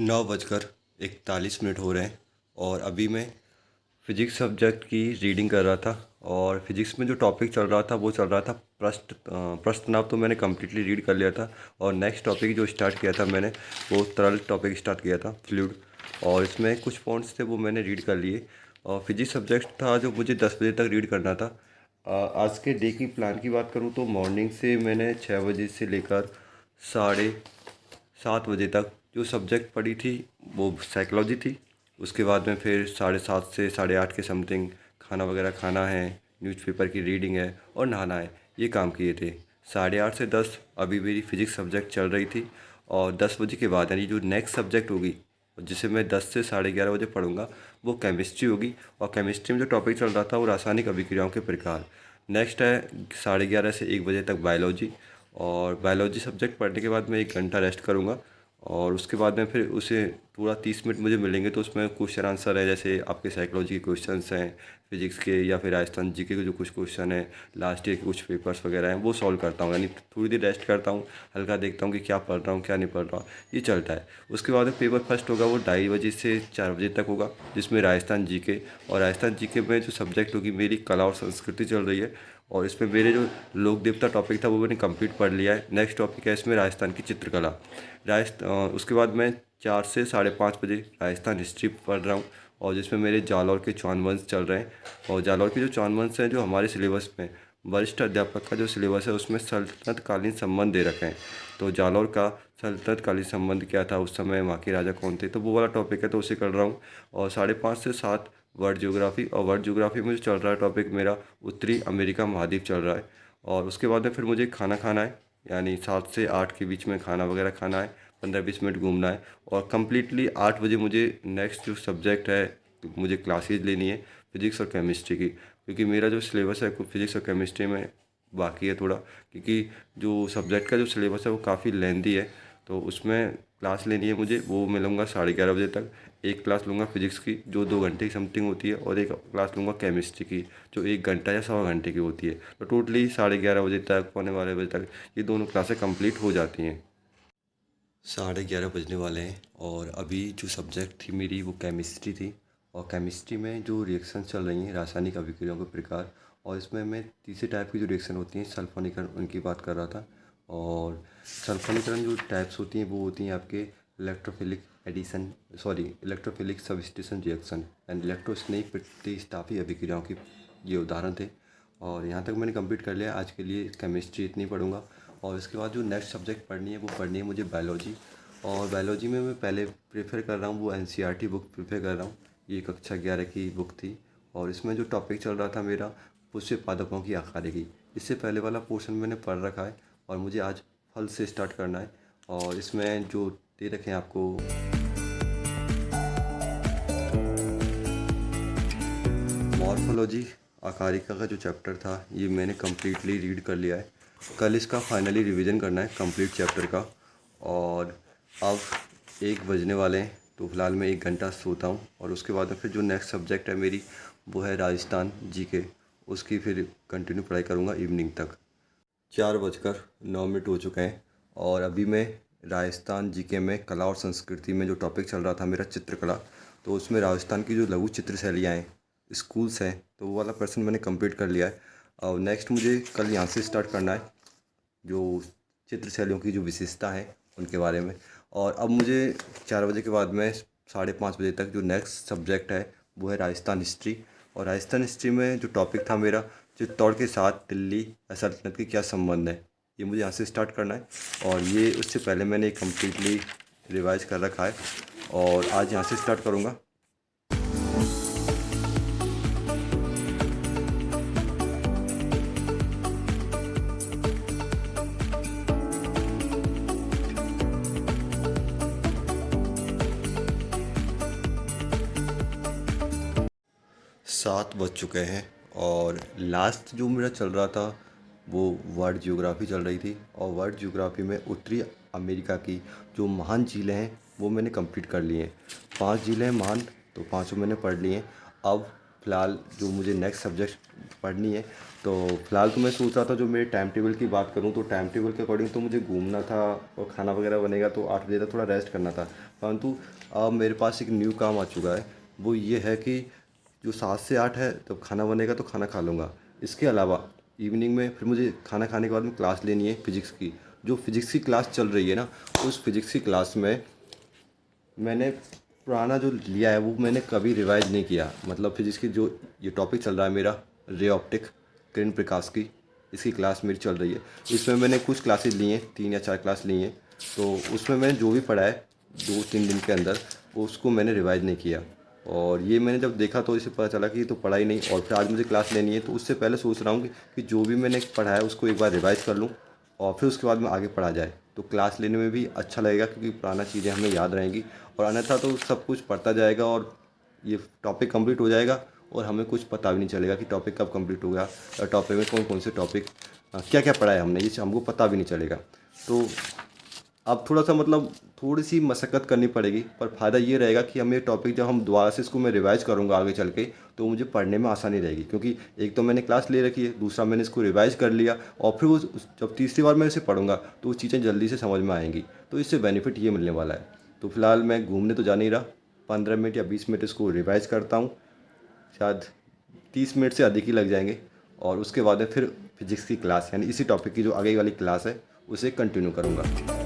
9:41 हो रहे हैं और अभी मैं फ़िज़िक्स सब्जेक्ट की रीडिंग कर रहा था। और फिज़िक्स में जो टॉपिक चल रहा था वो चल रहा था प्रश्न नाम। तो मैंने कम्प्लीटली रीड कर लिया था। और नेक्स्ट टॉपिक जो स्टार्ट किया था मैंने, वो तरल टॉपिक स्टार्ट किया था, फ्लूइड। और इसमें कुछ पॉइंट्स थे वो मैंने रीड कर लिए। और फिज़िक्स सब्जेक्ट था जो मुझे 10 बजे तक रीड करना था। आज के डे की प्लान की बात करूँ तो मॉर्निंग से मैंने 6 बजे से लेकर 7:30 बजे तक जो सब्जेक्ट पढ़ी थी वो साइकोलॉजी थी। उसके बाद में फिर 7:30 से 8:30 के समथिंग खाना वगैरह खाना है, न्यूज़पेपर की रीडिंग है और नहाना है, ये काम किए थे। 8:30 से 10 अभी मेरी फ़िज़िक्स सब्जेक्ट चल रही थी। और 10 बजे के बाद यानी जो नेक्स्ट सब्जेक्ट होगी जिसे मैं 10 से 11:30 बजे पढ़ूंगा वो केमिस्ट्री होगी। और केमिस्ट्री में जो टॉपिक चल रहा था वो रासायनिक अभिक्रियाओं के प्रकार। नेक्स्ट है 11:30 से 1 बजे तक बायोलॉजी। और बायोलॉजी सब्जेक्ट पढ़ने के बाद मैं 1 घंटा रेस्ट करूँगा। और उसके बाद में फिर उसे पूरा 30 मिनट मुझे मिलेंगे, तो उसमें क्वेश्चन आंसर है, जैसे आपके साइकोलॉजी के क्वेश्चंस हैं, फिजिक्स के या फिर राजस्थान जीके के जो कुछ क्वेश्चन हैं, लास्ट ईयर के कुछ पेपर्स वगैरह हैं, वो सॉल्व करता हूँ। यानी थोड़ी देर रेस्ट करता हूँ, हल्का देखता हूँ कि क्या पढ़ रहा हूँ क्या नहीं पढ़ रहा हूँ, ये चलता है। उसके बाद पेपर फर्स्ट होगा वो 2:30 बजे से 4 बजे तक होगा, जिसमें राजस्थान जीके। और राजस्थान जीके में जो सब्जेक्ट होगी मेरी कला और संस्कृति चल रही है। और इसमें मेरे जो लोक देवता टॉपिक था वो मैंने कंप्लीट पढ़ लिया है। नेक्स्ट टॉपिक है इसमें राजस्थान की चित्रकला। उसके बाद मैं 4 से 5:30 बजे राजस्थान हिस्ट्री पढ़ रहा हूँ, और जिसमें मेरे जालौर के चौहान वंश चल रहे हैं। और जालौर के जो चौहान वंश हैं जो हमारे सिलेबस में वरिष्ठ अध्यापक का जो सिलेबस है उसमें सल्तनत कालीन संबंध दे रखे हैं। तो जालौर का सल्तनत कालीन संबंध क्या था, उस समय वहाँ के राजा कौन थे, तो वो वाला टॉपिक है, तो उसे कर रहा हूँ। और 5:30 से 7 वर्ल्ड ज्योग्राफी। और वर्ल्ड ज्योग्राफी में जो चल रहा है टॉपिक मेरा उत्तरी अमेरिका महाद्वीप चल रहा है। और उसके बाद में फिर मुझे खाना खाना है, यानी 7 से 8 के बीच में खाना वगैरह खाना है, 15-20 मिनट घूमना है। और कम्प्लीटली 8 बजे मुझे नेक्स्ट जो सब्जेक्ट है मुझे क्लासेज लेनी है फिज़िक्स और केमिस्ट्री की, क्योंकि मेरा जो सिलेबस है फिज़िक्स और केमिस्ट्री में बाकी है थोड़ा, क्योंकि जो सब्जेक्ट का जो सिलेबस है वो काफ़ी लेंदी है। तो उसमें क्लास लेनी है मुझे, वो मैं लूँगा 11:30 बजे तक। एक क्लास लूँगा फिज़िक्स की जो 2 घंटे की समथिंग होती है, और एक क्लास लूँगा केमिस्ट्री की जो 1 घंटा या 1.25 घंटे की होती है। तो टोटली 11:30 बजे तक, 11:45 बजे तक ये दोनों क्लासें कंप्लीट हो जाती हैं। 11:30 बजने वाले हैं और अभी जो सब्जेक्ट थी मेरी वो केमिस्ट्री थी। और केमिस्ट्री में जो रिएक्शन चल रही हैं रासायनिक अभिक्रियाओं के प्रकार, और इसमें मैं तीसरे टाइप की जो रिएक्शन होती हैं सल्फोनीकरण उनकी बात कर रहा था। और सल्फोनीकरण जो टाइप्स होती हैं वो होती हैं आपके इलेक्ट्रोफिलिक सबस्टिट्यूशन रिएक्शन एंड इलेक्ट्रोस्नेक प्रतिस्थापी अभिक्रियाओं की ये उदाहरण थे। और यहाँ तक मैंने कंप्लीट कर लिया। आज के लिए केमिस्ट्री इतनी पढ़ूंगा। और इसके बाद जो नेक्स्ट सब्जेक्ट पढ़नी है वो पढ़नी है मुझे बायोलॉजी। और बायोलॉजी में मैं पहले प्रेफर कर रहा हूँ वो एनसीईआरटी बुक प्रेफर कर रहा हूँ। ये कक्षा 11 की बुक थी। और इसमें जो टॉपिक चल रहा था मेरा पुष्प पादपों की आकारिकी। इससे पहले वाला पोर्शन मैंने पढ़ रखा है और मुझे आज फल से स्टार्ट करना है। और इसमें जो दे रखे हैं आपको मॉर्फोलॉजी आकारिका का जो चैप्टर था ये मैंने कम्प्लीटली रीड कर लिया है। कल इसका फाइनली रिवीजन करना है कंप्लीट चैप्टर का। और अब 1 बजने वाले हैं, तो फिलहाल मैं 1 घंटा सोता हूँ। और उसके बाद में फिर जो नेक्स्ट सब्जेक्ट है मेरी वो है राजस्थान जीके, उसकी फिर कंटिन्यू पढ़ाई करूँगा इवनिंग तक। 4:09 हो चुके हैं और अभी मैं राजस्थान जीके में कला और संस्कृति में जो टॉपिक चल रहा था मेरा चित्रकला, तो उसमें राजस्थान की जो लघु चित्र शैलियाँ हैं, स्कूल्स हैं, तो वो वाला पर्सन मैंने कंप्लीट कर लिया है। और नेक्स्ट मुझे कल यहाँ से स्टार्ट करना है जो चित्र शैलियों की जो विशेषता है उनके बारे में। और अब मुझे 4 बजे के बाद में 5:30 बजे तक जो नेक्स्ट सब्जेक्ट है वो है राजस्थान हिस्ट्री। और राजस्थान हिस्ट्री में जो टॉपिक था मेरा चित्तौड़ के साथ दिल्ली सल्तनत के क्या संबंध है, ये मुझे यहाँ से स्टार्ट करना है। और ये उससे पहले मैंने कम्प्लीटली रिवाइज कर रखा है और आज यहाँ से स्टार्ट करूँगा। 7 बज चुके हैं और लास्ट जो मेरा चल रहा था वो वर्ल्ड ज्योग्राफी चल रही थी। और वर्ल्ड ज्योग्राफी में उत्तरी अमेरिका की जो महान झीलें हैं वो मैंने कंप्लीट कर ली हैं। 5 झीलें हैं महान, तो 5 मैंने पढ़ ली हैं। अब फ़िलहाल जो मुझे नेक्स्ट सब्जेक्ट पढ़नी है, तो फ़िलहाल तो मैं सोच रहा था, जो मेरे टाइम टेबल की बात करूँ तो टाइम टेबल के अकॉर्डिंग तो मुझे घूमना था और खाना वगैरह बनेगा तो 8 बजे तक थोड़ा रेस्ट करना था। परंतु अब मेरे पास एक न्यू काम आ चुका है, वो ये है कि जो 7 से 8 है तब खाना बनेगा तो खाना खा लूँगा। इसके अलावा इवनिंग में फिर मुझे खाना खाने के बाद में क्लास लेनी है फ़िज़िक्स की। जो फ़िज़िक्स की क्लास चल रही है ना, उस फ़िज़िक्स की क्लास में मैंने पुराना जो लिया है वो मैंने कभी रिवाइज नहीं किया। मतलब फिजिक्स की जो ये टॉपिक चल रहा है मेरा, रे ऑप्टिक, किरण प्रकाश की, इसकी क्लास मेरी चल रही है। इसमें मैंने कुछ क्लासेस ली हैं, 3 या 4 क्लास ली हैं। तो उसमें मैंने जो भी पढ़ा है 2-3 दिन के अंदर, उसको मैंने रिवाइज नहीं किया। और ये मैंने जब देखा तो इसे पता चला कि ये तो पढ़ा ही नहीं, और फिर आज मुझे क्लास लेनी है। तो उससे पहले सोच रहा हूँ कि जो भी मैंने पढ़ा है उसको एक बार रिवाइज कर लूँ और फिर उसके बाद में आगे पढ़ा जाए, तो क्लास लेने में भी अच्छा लगेगा, क्योंकि पुराना चीज़ें हमें याद रहेंगी। और अन्यथा तो सब कुछ पढ़ता जाएगा और ये टॉपिक कंप्लीट हो जाएगा और हमें कुछ पता भी नहीं चलेगा कि टॉपिक कब कंप्लीट हो गया, और टॉपिक में कौन कौन से टॉपिक क्या क्या पढ़ा है हमने, ये हमको पता भी नहीं चलेगा। तो अब थोड़ा सा मतलब थोड़ी सी मशक्क़त करनी पड़ेगी, पर फ़ायदा ये रहेगा कि हमें टॉपिक जब हम दोबारा से इसको मैं रिवाइज़ करूँगा आगे चल के, तो मुझे पढ़ने में आसानी रहेगी। क्योंकि एक तो मैंने क्लास ले रखी है, दूसरा मैंने इसको रिवाइज़ कर लिया, और फिर वो जब तीसरी बार मैं इसे पढ़ूँगा तो वो चीज़ें जल्दी से समझ में आएंगी। तो इससे बेनिफिट ये मिलने वाला है। तो फिलहाल मैं घूमने तो जा नहीं रहा, 15 मिनट या 20 मिनट इसको रिवाइज़ करता हूँ, शायद 30 मिनट से अधिक ही लग जाएंगे। और उसके बाद में फिर फिजिक्स की क्लास, यानी इसी टॉपिक की जो आगे वाली क्लास है, उसे कंटिन्यू करूँगा।